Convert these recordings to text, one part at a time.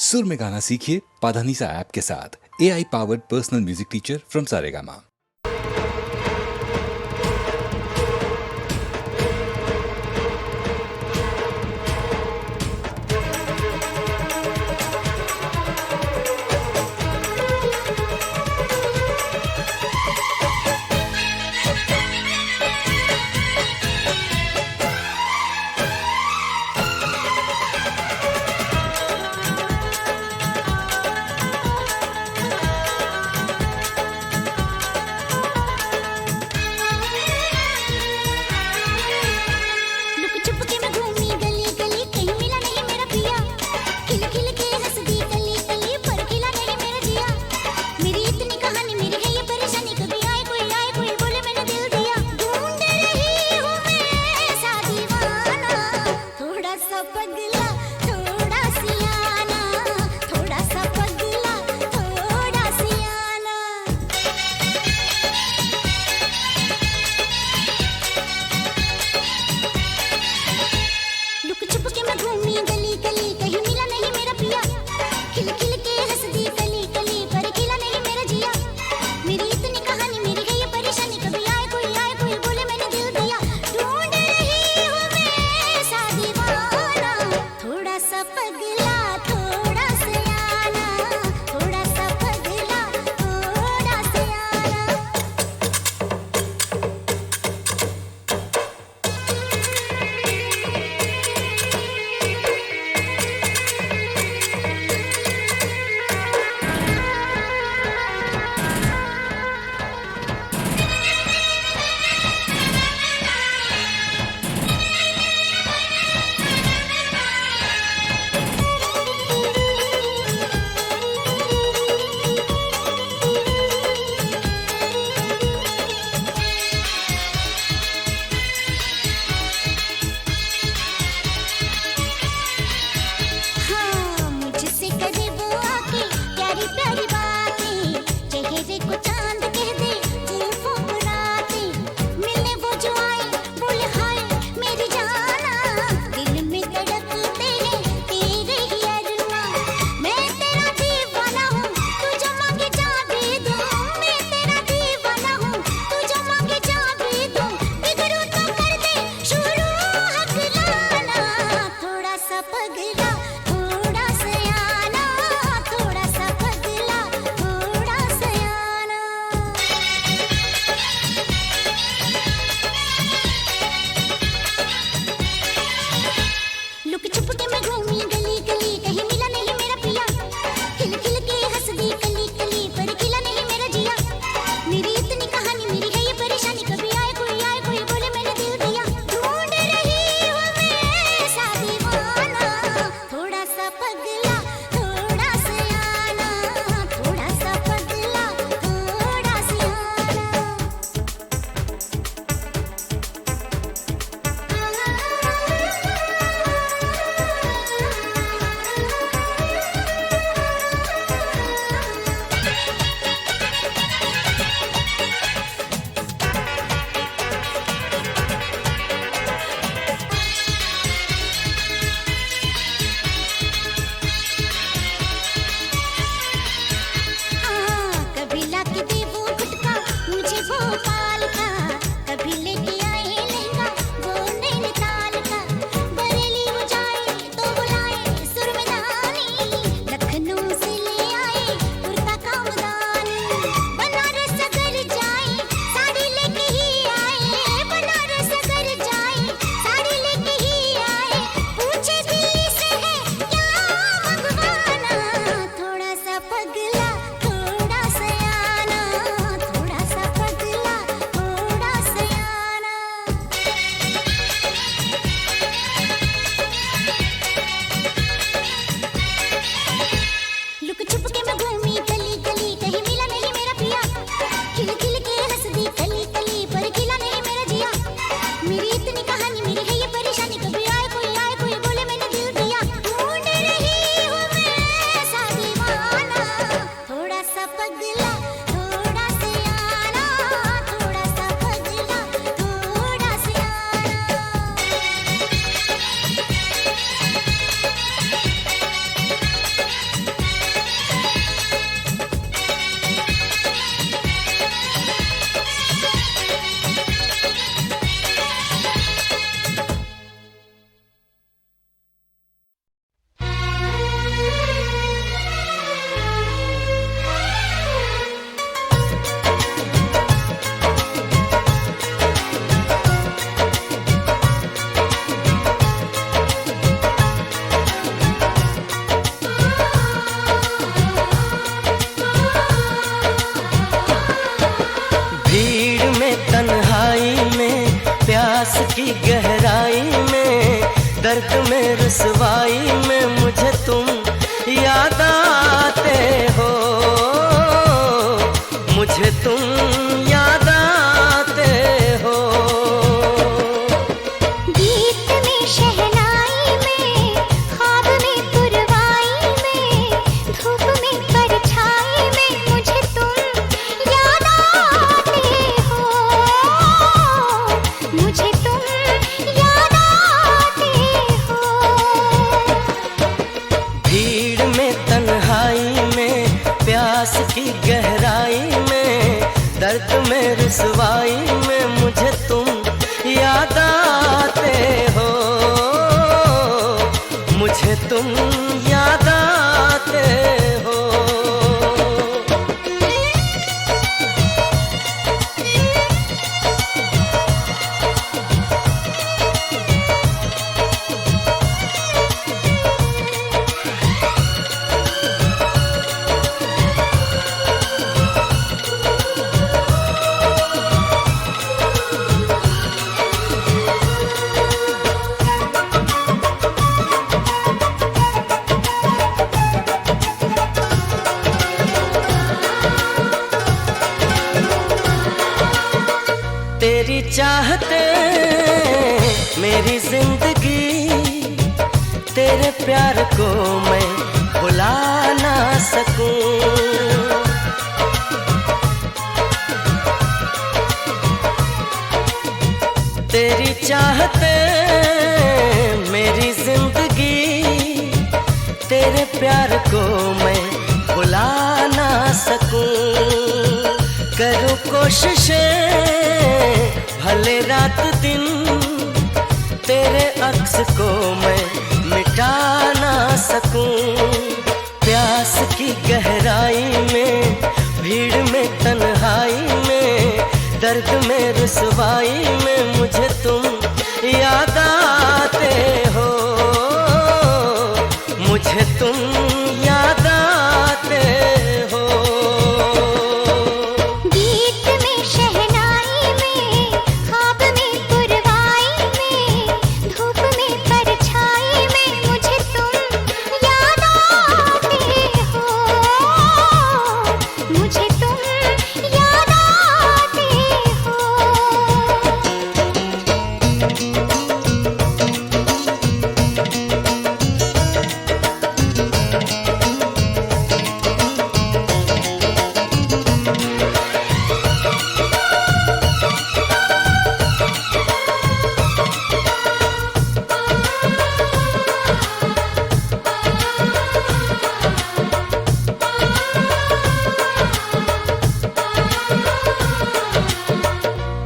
सुर में गाना सीखिए पाधानीसा ऐप के साथ। AI powered personal music teacher from Saregama. प्यास की गहराई में, दर्द में रुसवाई में मुझे तुम याद आते हो, मुझे तुम याद आते हो। गीत में शहनाई में, ख्वाब में पुरवाई में, धूप में परछाई में मुझे तुम याद आते हो, मुझे तुम याद आते हो। भीड़ में तन्हाई में, प्यास की गहराई में, दर्द में रुसवाई में मुझे तुम याद आते हो, मुझे तुम याद आते हो। तेरी चाहते मेरी जिंदगी, तेरे प्यार को मैं भुला ना सकूं। तेरी चाहते मेरी जिंदगी, तेरे प्यार को मैं भुला ना सकूं। करूं कोशिशें भले रात दिन, तेरे अक्स को मैं मिटा ना सकूं। प्यास की गहराई में, भीड़ में तन्हाई में, दर्द में रुसवाई में मुझे तुम याद आते हो, मुझे तुम याद आते हो। गीत में शहनाई में, ख्वाब में पुरवाई में, धूप में परछाई में मुझे तुम याद आते हो, मुझे तुम याद आते हो।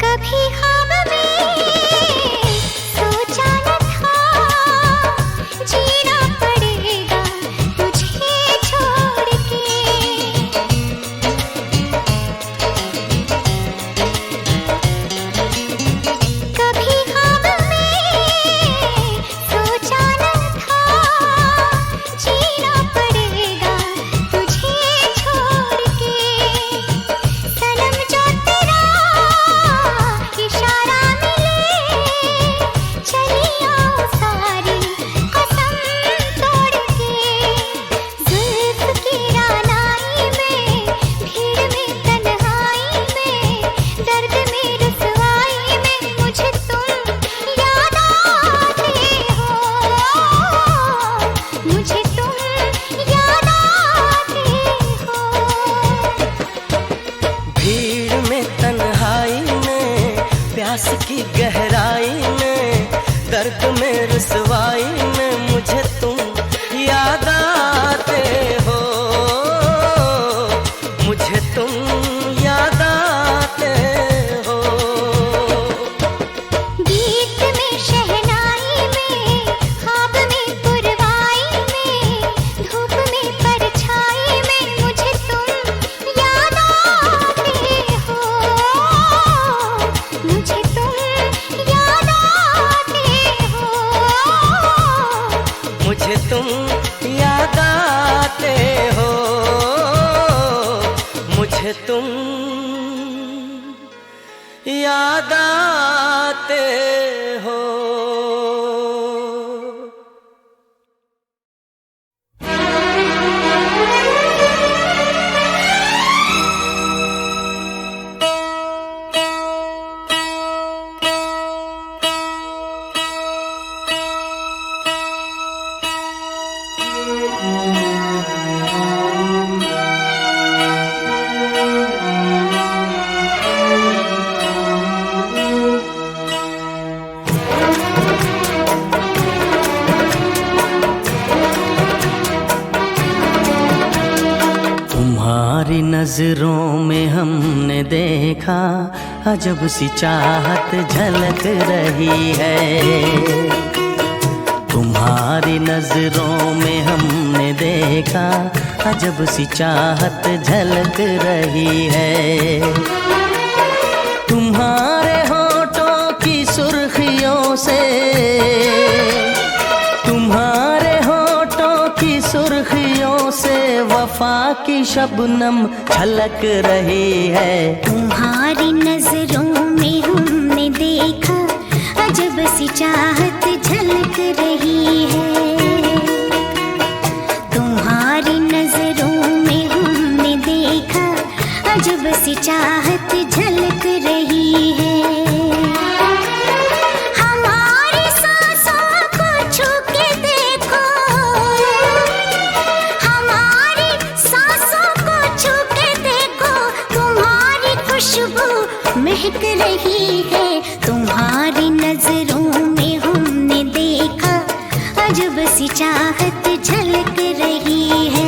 कभी ख्वाब में सोचा न था, जीना पड़ेगा तुझे छोड़ के। कभी ख्वाब में सोचा न था, जीना पड़ेगा तुझे छोड़ के। सनम जो तेरा इशारा मिले, चली आओ सारी कसम तोड़ के। जुल्फ की रानाई में, भीड़ में तन्हाई में, दर्द में रुसवाई में मुझे तुम याद आते हो, मुझे तुम याद आते हो। भीड़ में तन्हाई में, प्यास की गहराई में, दर्द में रुसवाई में मुझे तुम याद आते हो, मुझे तुम याद आते हो। गीत में शहनाई में, ख्वाब में पुरवाई में, धूप में परछाई में मुझे तुम याद आते हो, मुझे तुम याद आते हो, मुझे तुम याद आते हो, मुझे तुम याद आते तुम्हारी नजरों में हमने देखा अजब सी चाहत झलक रही है। तुम्हारी नजरों में हमने देखा अजब सी चाहत झलक रही है। तुम्हारे होठों की सुर्खियों से, तुम्हारे होठों की सुर्खियों से वफा की शबनम छलक रही है। तुम्हारी नजरों में हमने देखा अजब सी चाहत झलक रही है। तुम्हारी नजरों में हमने देखा अजब सी चाहत झलक रही है। हमारी सांसों को छू के देखो, हमारी सांसों को छू के देखो, तुम्हारी खुशबू महक रही है। तुम्हारी नजरों में हमने देखा अजब सी चाहत झलक रही है।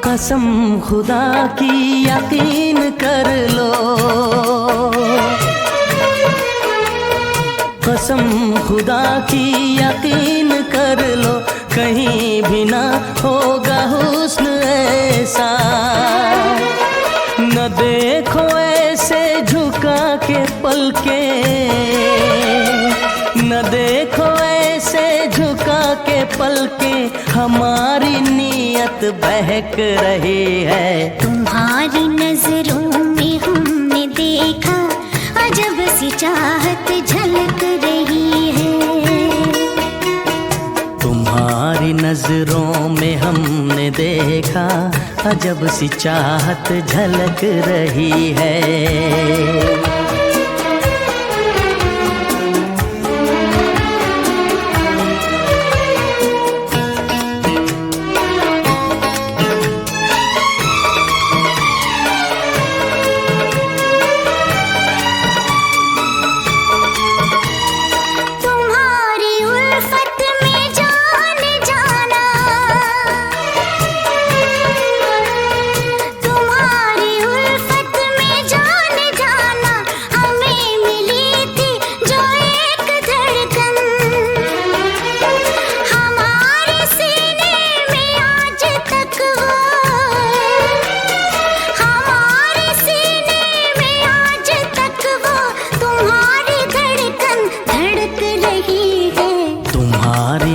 कसम खुदा की यकीन कर लो, कसम खुदा की यकीन कर लो, कहीं भी ना होगा हुस्न ऐसा। न देखो ऐसे झुका के पलके, न देखो ऐसे झुका के पलके, हमारी नीयत बहक रही है। तुम्हारी नजरों में हमने देखा अजब सी चाहत झलक रही है। तुम्हारी नजरों में हमने देखा अजब सी चाहत झलक रही है।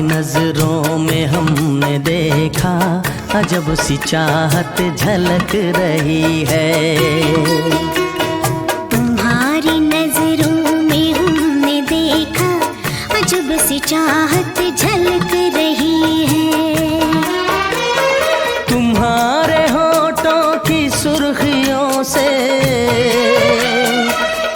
नजरों में हमने देखा अजब सी चाहत झलक रही है। तुम्हारी नजरों में हमने देखा अजब सी चाहत झलक रही है। तुम्हारे होठों की सुर्खियों से,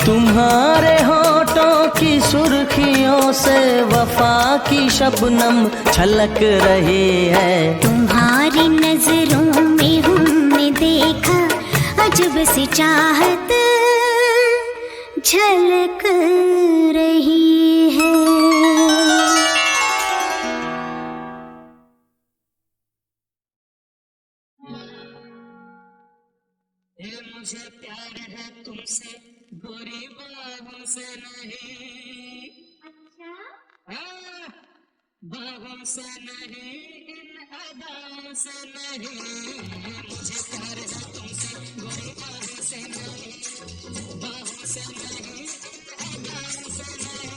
तुम्हारे होठों की सुर्खियों से वफा की शबनम छलक रही है। तुम्हारी नजरों में हमने देखा अजब सी चाहत झलक रही है। मुझे प्यार है तुमसे गोरी बाहों से नहीं, बाहों से नहीं, इन अदाओं से नहीं। मुझे प्यार है तुमसे गोरी बाहों से नहीं, बाहों से नहीं, इन अदाओं से नहीं।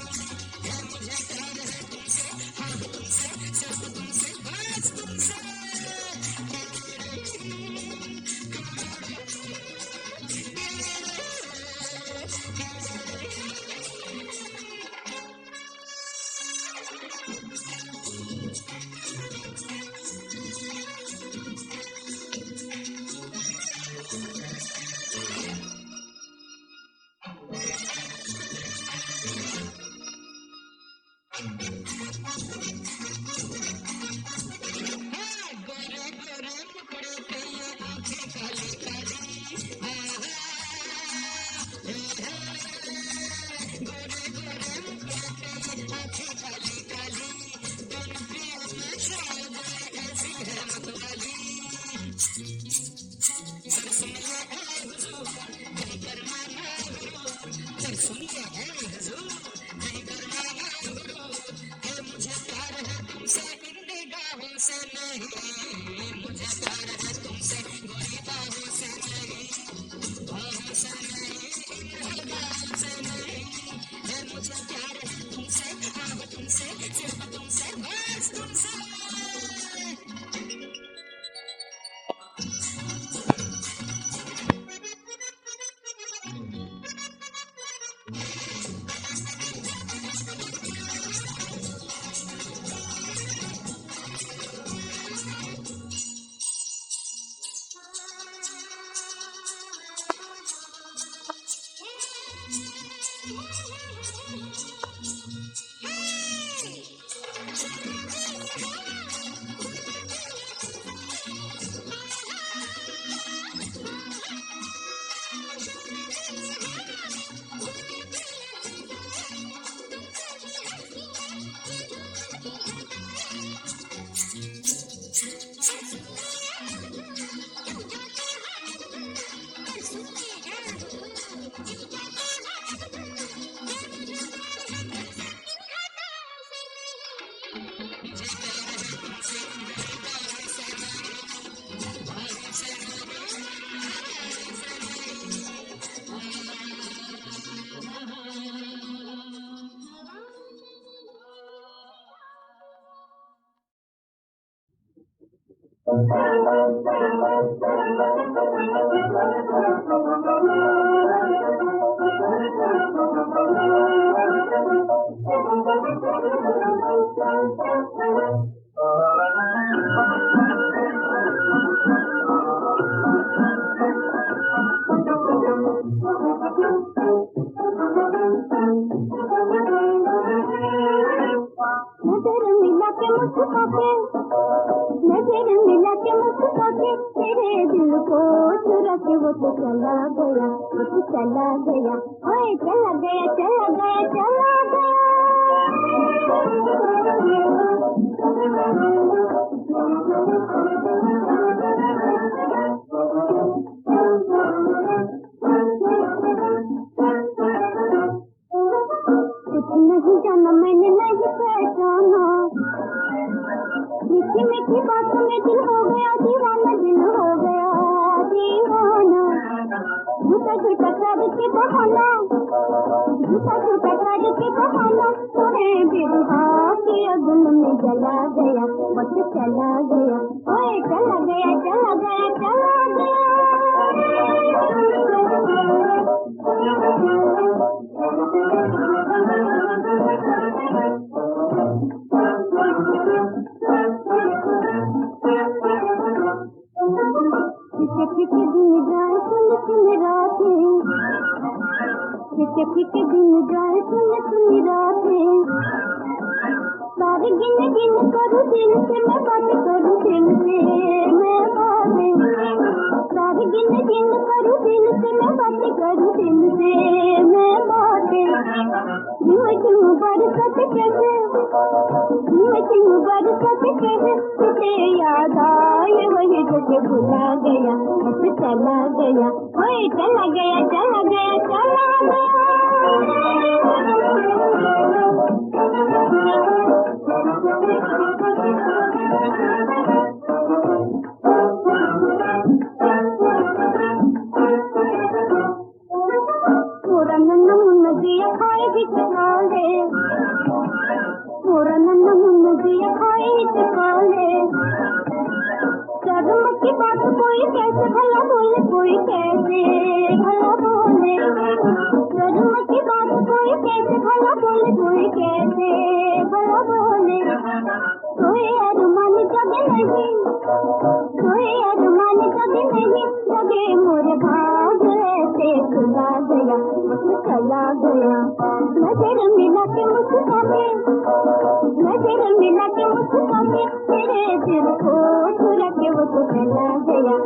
मुझे प्यार है तुमसे, हाँ तुमसे, सिर्फ तुमसे, बस तुमसे। मुझे प्यार है तुमसे इन निगाहों से नहीं, मुझे प्यार है तुमसे गोरी बाहों से नहीं, बाहों से नहीं, इन अदाओं से नहीं, है मुझे प्यार है तुमसे, हाँ तुमसे, सिर्फ तुमसे, बस तुमसे। नजर मिला के मुस्कुरा के, नजर मिला के मुस्कुरा के, तेरे दिल को चुरा के वो तो चला गया, वो तो चला गया, ओए चला गया, चला गया, चला गया। कुछ नहीं जाना मैंने, नहीं पहचाना, मीठी मीठी बातों में दिल हो गया दीवाना, दिल हो गया दीवाना। झूठा झूठा प्यार के बहाना, झूठा झूठा प्यार के बहाना, तुम्हें बिरहा की अगुन में जला गया, बस चला गया, ओए चला गया, चला गया, चला गया। फीके फीके दिन जाए सुन सुन रातें, फीके फीके दिन जाए सुन सुन रातें, सारे गिन गिन करूँ दिल से मैं बात करूँ दिल से मैं बातें, सारे गिन गिन करूँ दिल से मैं बात करूँ दिल से मैं बातें। झूम बरसत कैसे, झूम बरसत कैसे, तुझे याद आए वही तुझे भुला गया, बस चला गया, ओए चला गया, चला गया, चला गया। पूरा नन्ना मुन्ना दिया खाए भी चकाले, पूरा नन्ना मुन्ना दिया खाए भी चकाले, शर्म की बात कोई कैसे भला बोले, कोई कैसे भला बोले, शर्म की बात कोई कैसे भला बोले, कोई कैसे भला बोले। कोई अरमान जगे नहीं, कोई अरमान जगे नहीं, जगे मोरे भाग ऐसे खुदा गया, चला गया। नजर मिला के मुस्कुरा के, नजर मिला के मुस्कुरा के, तेरे दिल को चुरा के वो तो चला गया,